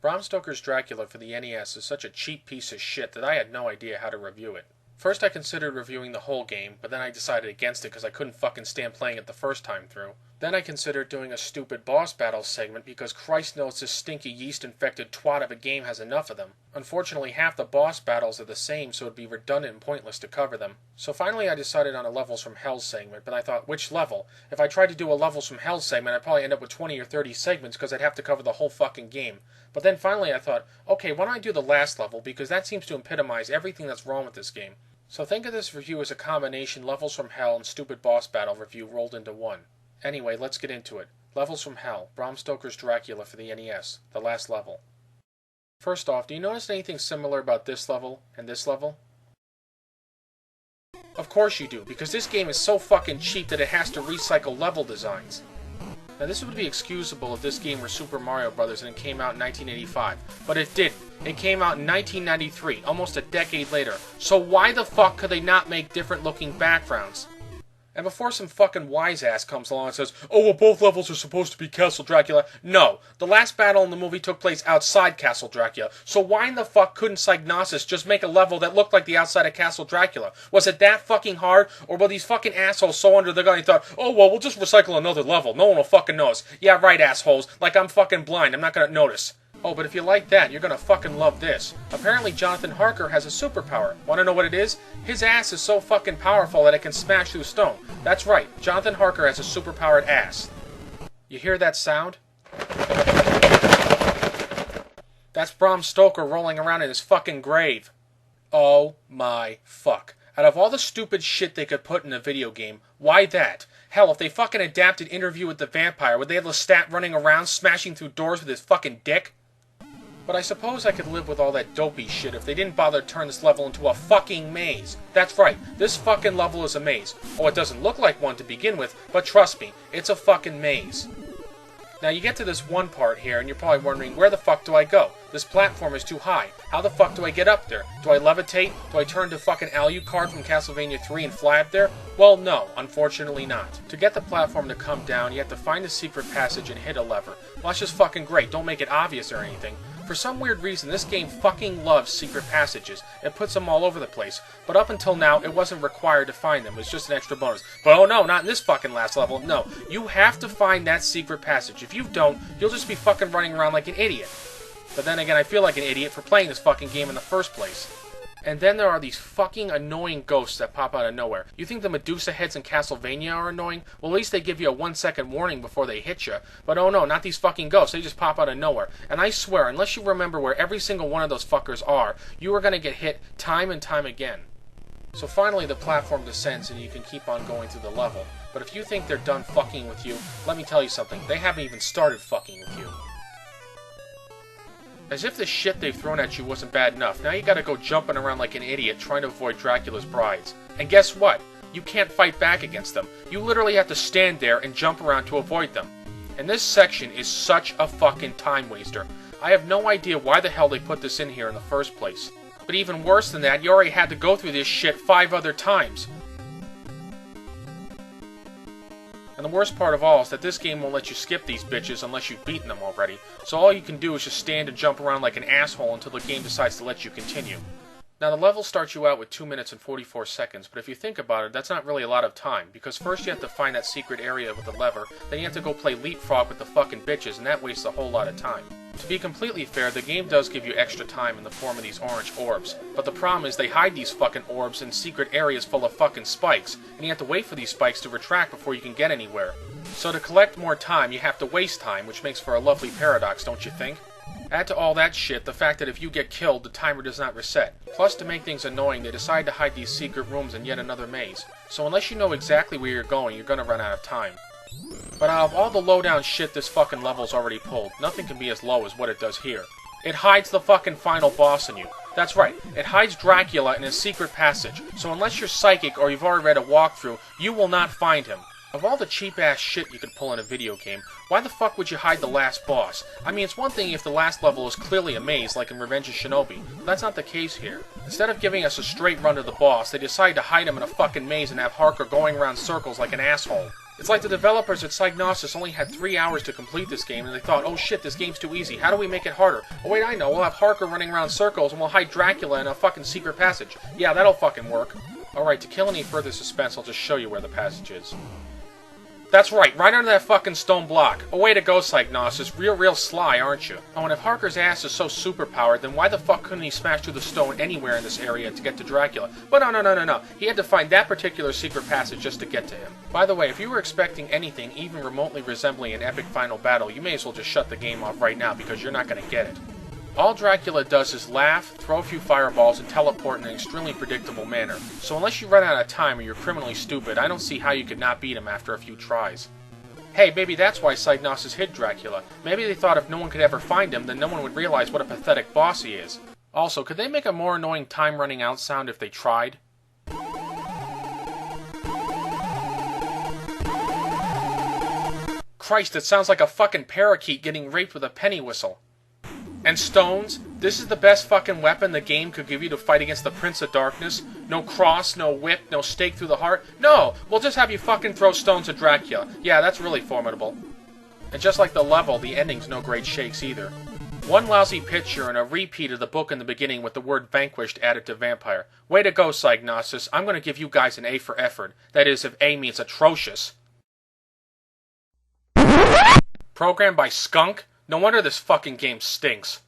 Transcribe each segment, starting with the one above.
Bram Stoker's Dracula for the NES is such a cheap piece of shit that I had no idea how to review it. First I considered reviewing the whole game, but then I decided against it because I couldn't fucking stand playing it the first time through. Then I considered doing a stupid boss battle segment because Christ knows this stinky yeast-infected twat of a game has enough of them. Unfortunately, half the boss battles are the same, so it'd be redundant and pointless to cover them. So finally I decided on a Levels from Hell segment, but I thought, which level? If I tried to do a Levels from Hell segment, I'd probably end up with 20 or 30 segments because I'd have to cover the whole fucking game. But then finally I thought, okay, why don't I do the last level, because that seems to epitomize everything that's wrong with this game. So think of this review as a combination Levels from Hell and stupid boss battle review rolled into one. Anyway, let's get into it. Levels from Hell, Bram Stoker's Dracula for the NES, the last level. First off, do you notice anything similar about this level and this level? Of course you do, because this game is so fucking cheap that it has to recycle level designs. Now this would be excusable if this game were Super Mario Bros. And it came out in 1985, but it didn't. It came out in 1993, almost a decade later. So why the fuck could they not make different looking backgrounds? And before some fucking wise ass comes along and says, oh, well, both levels are supposed to be Castle Dracula. No, the last battle in the movie took place outside Castle Dracula. So why in the fuck couldn't Psygnosis just make a level that looked like the outside of Castle Dracula? Was it that fucking hard? Or were these fucking assholes so under the gun and thought, oh, well, we'll just recycle another level. No one will fucking notice. Yeah, right, assholes. Like I'm fucking blind. I'm not gonna notice. Oh, but if you like that, you're gonna fucking love this. Apparently Jonathan Harker has a superpower. Wanna know what it is? His ass is so fucking powerful that it can smash through stone. That's right, Jonathan Harker has a superpowered ass. You hear that sound? That's Bram Stoker rolling around in his fucking grave. Oh my fuck. Out of all the stupid shit they could put in a video game, why that? Hell, if they fucking adapted Interview with the Vampire, would they have Lestat running around smashing through doors with his fucking dick? But I suppose I could live with all that dopey shit if they didn't bother to turn this level into a fucking maze. That's right, this fucking level is a maze. Oh, it doesn't look like one to begin with, but trust me, it's a fucking maze. Now you get to this one part here and you're probably wondering, where the fuck do I go? This platform is too high. How the fuck do I get up there? Do I levitate? Do I turn to fucking Alucard from Castlevania 3 and fly up there? Well, no, unfortunately not. To get the platform to come down, you have to find a secret passage and hit a lever. Well, that's just fucking great. Don't make it obvious or anything. For some weird reason, this game fucking loves secret passages. It puts them all over the place. But up until now, it wasn't required to find them. It was just an extra bonus. But oh no, not in this fucking last level. No, you have to find that secret passage. If you don't, you'll just be fucking running around like an idiot. But then again, I feel like an idiot for playing this fucking game in the first place. And then there are these fucking annoying ghosts that pop out of nowhere. You think the Medusa heads in Castlevania are annoying? Well, at least they give you a 1-second warning before they hit you. But oh no, not these fucking ghosts. They just pop out of nowhere. And I swear, unless you remember where every single one of those fuckers are, you are going to get hit time and time again. So finally the platform descends and you can keep on going through the level. But if you think they're done fucking with you, let me tell you something. They haven't even started fucking with you. As if the shit they've thrown at you wasn't bad enough, now you gotta go jumping around like an idiot trying to avoid Dracula's brides. And guess what? You can't fight back against them. You literally have to stand there and jump around to avoid them. And this section is such a fucking time waster. I have no idea why the hell they put this in here in the first place. But even worse than that, you already had to go through this shit 5 other times. And the worst part of all is that this game won't let you skip these bitches unless you've beaten them already. So all you can do is just stand and jump around like an asshole until the game decides to let you continue. Now the level starts you out with 2 minutes and 44 seconds, but if you think about it, that's not really a lot of time, because first you have to find that secret area with the lever, then you have to go play leapfrog with the fucking bitches, and that wastes a whole lot of time. To be completely fair, the game does give you extra time in the form of these orange orbs, but the problem is they hide these fucking orbs in secret areas full of fucking spikes, and you have to wait for these spikes to retract before you can get anywhere. So to collect more time, you have to waste time, which makes for a lovely paradox, don't you think? Add to all that shit the fact that if you get killed, the timer does not reset. Plus, to make things annoying, they decide to hide these secret rooms in yet another maze. So unless you know exactly where you're going, you're gonna run out of time. But out of all the low-down shit this fucking level's already pulled, nothing can be as low as what it does here. It hides the fucking final boss in you. That's right, it hides Dracula in his secret passage, so unless you're psychic or you've already read a walkthrough, you will not find him. Of all the cheap-ass shit you could pull in a video game, why the fuck would you hide the last boss? I mean, it's one thing if the last level is clearly a maze, like in Revenge of Shinobi, but that's not the case here. Instead of giving us a straight run to the boss, they decide to hide him in a fucking maze and have Harker going around circles like an asshole. It's like the developers at Psygnosis only had 3 hours to complete this game, and they thought, oh shit, this game's too easy. How do we make it harder? Oh wait, I know. We'll have Harker running around circles, and we'll hide Dracula in a fucking secret passage. Yeah, that'll fucking work. Alright, to kill any further suspense, I'll just show you where the passage is. That's right under that fucking stone block. Oh, way to go, Psygnosis. Real sly, aren't you? Oh, and if Harker's ass is so superpowered, then why the fuck couldn't he smash through the stone anywhere in this area to get to Dracula? But no. He had to find that particular secret passage just to get to him. By the way, if you were expecting anything even remotely resembling an epic final battle, you may as well just shut the game off right now because you're not going to get it. All Dracula does is laugh, throw a few fireballs, and teleport in an extremely predictable manner. So unless you run out of time or you're criminally stupid, I don't see how you could not beat him after a few tries. Hey, maybe that's why Psygnosis hid Dracula. Maybe they thought if no one could ever find him, then no one would realize what a pathetic boss he is. Also, could they make a more annoying time running out sound if they tried? Christ, it sounds like a fucking parakeet getting raped with a penny whistle. And stones? This is the best fucking weapon the game could give you to fight against the Prince of Darkness? No cross, no whip, no stake through the heart? No! We'll just have you fucking throw stones at Dracula. Yeah, that's really formidable. And just like the level, the ending's no great shakes either. One lousy picture and a repeat of the book in the beginning with the word vanquished added to vampire. Way to go, Psygnosis. I'm gonna give you guys an A for effort. That is, if A means atrocious. Programmed by Skunk? No wonder this fucking game stinks.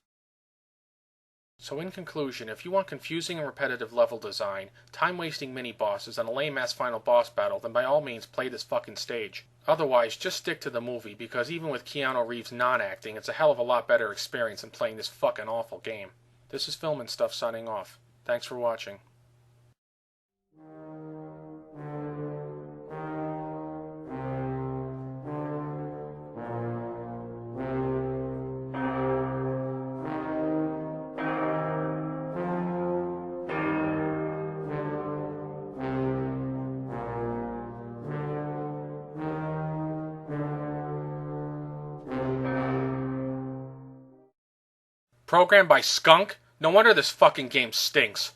So in conclusion, if you want confusing and repetitive level design, time-wasting mini-bosses, and a lame-ass final boss battle, then by all means play this fucking stage. Otherwise, just stick to the movie, because even with Keanu Reeves non-acting, it's a hell of a lot better experience than playing this fucking awful game. This is Film and Stuff signing off. Thanks for watching. Programmed by Skunk? No wonder this fucking game stinks.